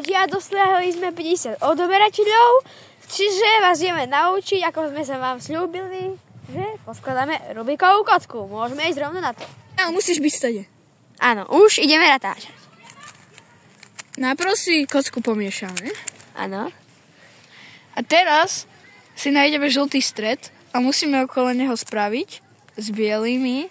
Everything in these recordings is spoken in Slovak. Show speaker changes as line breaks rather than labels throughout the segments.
ľudia, dosiahli sme 50 odoberateľov, čiže vás ideme naučiť, ako sme sa vám slúbili, že poskladáme Rubikovú kocku. Môžeme ísť rovno na to.
Áno, musíš byť stade.
Áno, už ideme natáčať.
Najprv si kocku pomiešame.
Áno.
A teraz si nájdeme žltý stred a musíme okolo neho spraviť s bielými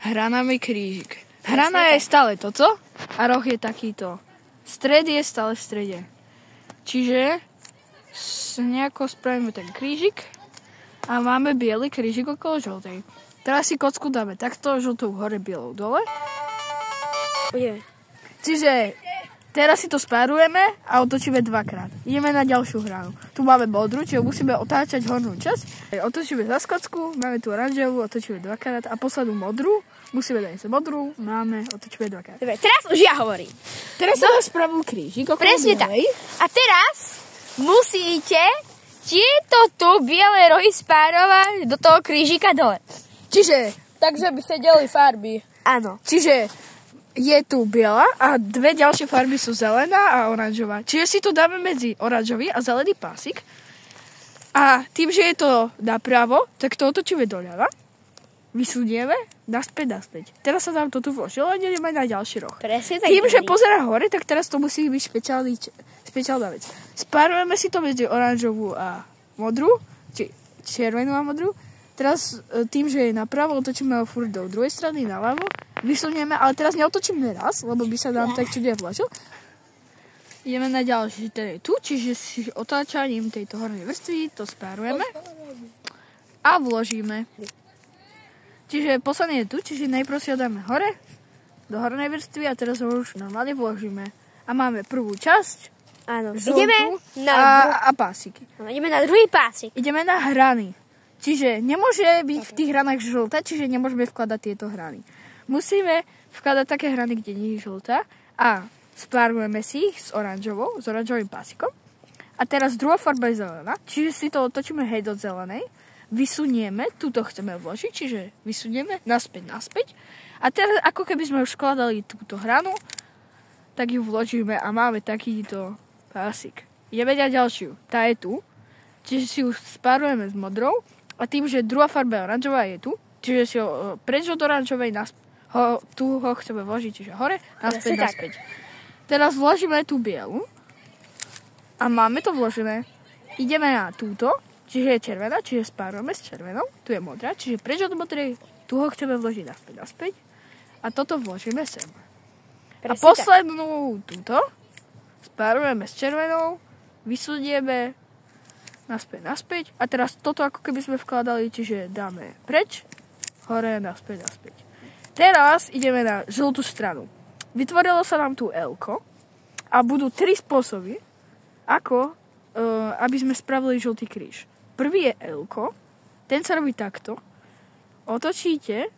hranami krížik. Hrana je stále toto a roh je takýto. Stred je stále v strede. Čiže nejako spravíme ten krížik a máme biely krížik okolo žltej. Teraz si kocku dáme takto, žltou hore, bielou dole.
Budeme.
Čiže teraz si to spárujeme a otočíme dvakrát. Ideme na ďalšiu hranu. Tu máme modrú, čiže musíme otáčať hornú časť. Otočíme za kocku, máme tu oranžovú, otočíme dvakrát a poslednú modrú. Musíme dať modrú, máme, otočíme dvakrát.
Dobre, teraz už ja hovorím.
Teraz sa nám spravil krížik okolo
presne tak.
bielej.
A teraz musíte tieto tu biele rohy spárovať do toho krížika dole.
Čiže, takže by sedeli farby.
Áno.
Čiže je tu biela a dve ďalšie farby sú zelená a oranžová. Čiže si to dáme medzi oranžový a zelený pásik. A tým, že je to napravo, tak to otočíme doľava. Vysunieme, naspäť. Teraz sa nám to tu vložilo a ideme na ďalší roh.
Presne tak.
Tým, že pozerá hore, tak teraz to musí byť špeciálna vec. Spárujeme si to medzi oranžovú a modrú, či červenú a modrú. Teraz tým, že je napravo, otočíme ho furt do druhej strany, naľavo. Vysunieme, ale teraz neotočíme raz, lebo by sa nám tak čudne vložil. Ideme na ďalší, ten je tu, čiže si otáčaním tejto hornej vrstvy to spárujeme a vložíme. Čiže posledný je tu, čiže najprv si ho dáme hore, do hornej vrstvy a teraz ho už normálne vložíme. A máme prvú časť,
áno.
žltú
Ideme na
a pásiky.
ideme na druhý pásik.
Ideme na hrany. Čiže nemôže byť v tých hranách žltá, čiže nemôžeme vkladať tieto hrany. Musíme vkladať také hrany, kde nie je žltá a spárujeme si ich s oranžovým pásikom. A teraz druhá farba je zelená, čiže si to otočíme hej do zelenej. Vysunieme, túto chceme vložiť, čiže vysunieme naspäť. A teraz, ako keby sme už skladali túto hranu, tak ju vložíme a máme takýto pásik. Ideme na ďalšiu, tá je tu, čiže si ju spárujeme s modrou a tým, že druhá farba oranžová je tu, čiže si ho preč od oranžovej, tu ho chceme vložiť, čiže hore, naspäť. Teraz vložíme tú bielu a máme to vložené. Ideme na túto, čiže je červená, čiže spárujeme s červenou. Tu je modrá, čiže preč od modrej, tu ho chceme vložiť naspäť. A toto vložíme sem. A poslednú túto spárujeme s červenou, vysunieme naspäť. A teraz toto ako keby sme vkladali, čiže dáme preč, hore, naspäť. Teraz ideme na žltú stranu. Vytvorilo sa nám tu L-ko a budú 3 spôsoby, ako aby sme spravili žltý kríž. Prvý je L-ko, ten sa robí takto. Otočíte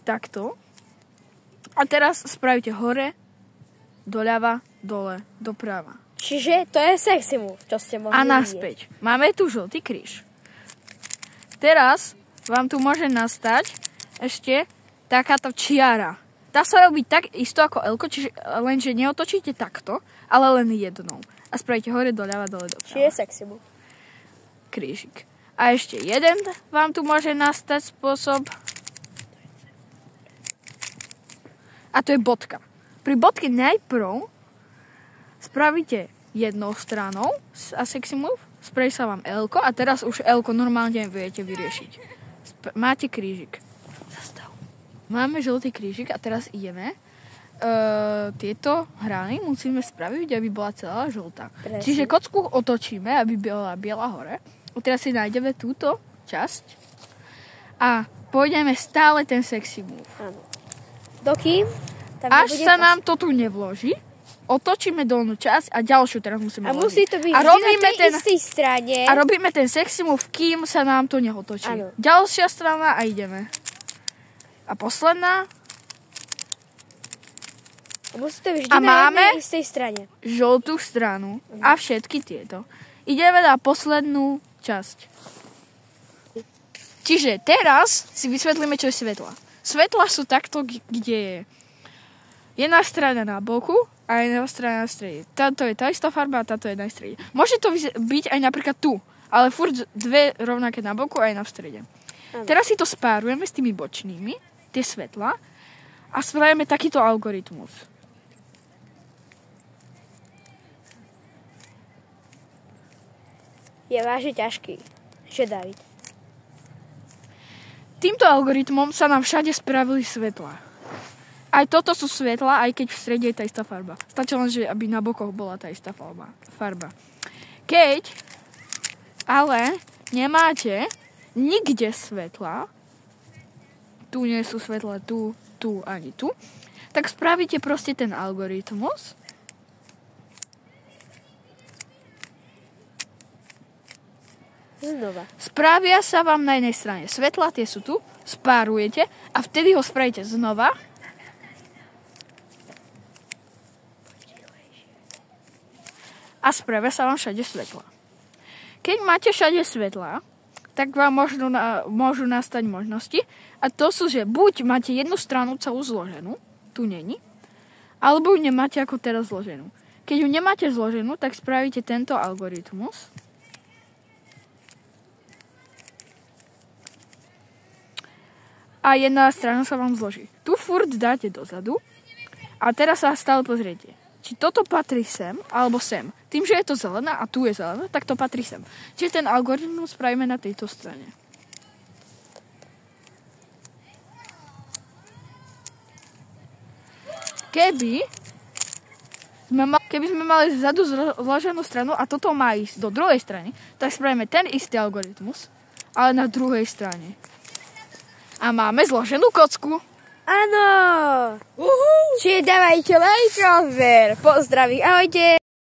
takto a teraz spravíte hore, doľava, dole, doprava.
Čiže to je sexy move, čo ste mohli
a naspäť. Máme tu žltý kríž. Teraz vám tu môže nastať ešte takáto čiara. Tá sa robí tak isto ako L-ko, čiže lenže neotočíte takto, ale len jednou. A spravíte hore, doľava, dole, doprava.
Čiže sexy move.
Krížik. A ešte jeden vám tu môže nastať spôsob. A to je bodka. Pri bodke najprv spravíte jednou stranou a sexy move, spraví sa vám L-ko a teraz už L-ko normálne viete vyriešiť. Máte krížik. Zastav. Máme žltý krížik a teraz ideme. Tieto hrany musíme spraviť, aby bola celá žltá.
Presne.
Čiže kocku otočíme, aby bola biela hore. A teraz si nájdeme túto časť a pôjdeme stále ten sexy move.
Áno. Dokým?
Až sa nám to tu nevloží, otočíme dolnú časť a ďalšiu teraz musíme vložiť.
A musí to byť
a
vždy na tej istej strane.
A robíme ten sexy move, kým sa nám to neotočí.
Áno.
Ďalšia strana a ideme. A posledná.
Musí to byť vždy
A
na
máme
jednej istej strane.
žltú stranu a všetky tieto. Ideme na poslednú časť. Čiže teraz si vysvetlíme, čo je svetla. Svetla sú takto, kde je jedna strana na boku A jedna strana na strede. Táto je tá istá farba a táto je na strede. Môže to byť aj napríklad tu, ale furt dve rovnaké na boku a jedna v strede. Teraz si to spárujeme s tými bočnými, tie svetlá, a spravíme takýto algoritmus.
Je vážne ťažký, že David.
Týmto algoritmom sa nám všade spravili svetlá. Aj toto sú svetlá, aj keď v strede je tá istá farba. Stačí len, že aby na bokoch bola tá istá farba. Keď ale nemáte nikde svetla, tu nie sú svetla, tu ani tu, tak spravíte proste ten algoritmus.
Znova.
Spravia sa vám na jednej strane svetla, tie sú tu, spárujete a vtedy ho spravíte znova. A spravia sa vám všade svetla. Keď máte všade svetla, tak vám môžu nastať možnosti. A to sú, že buď máte jednu stranu celú zloženú, tu není, alebo ju nemáte ako teraz zloženú. Keď ju nemáte zloženú, tak spravíte tento algoritmus. A jedna strana sa vám zloží. Tu furt dáte dozadu a teraz sa stále pozriete. Či toto patrí sem, alebo sem. Tým, že je to zelená a tu je zelená, tak to patrí sem. Čiže ten algoritmus spravíme na tejto strane. Keby sme mali zadu zloženú stranu a toto má ísť do druhej strany, tak spravíme ten istý algoritmus, ale na druhej strane. A máme zloženú kocku.
Áno! Čiže dávajte like, rozver. Pozdraví, ahojte!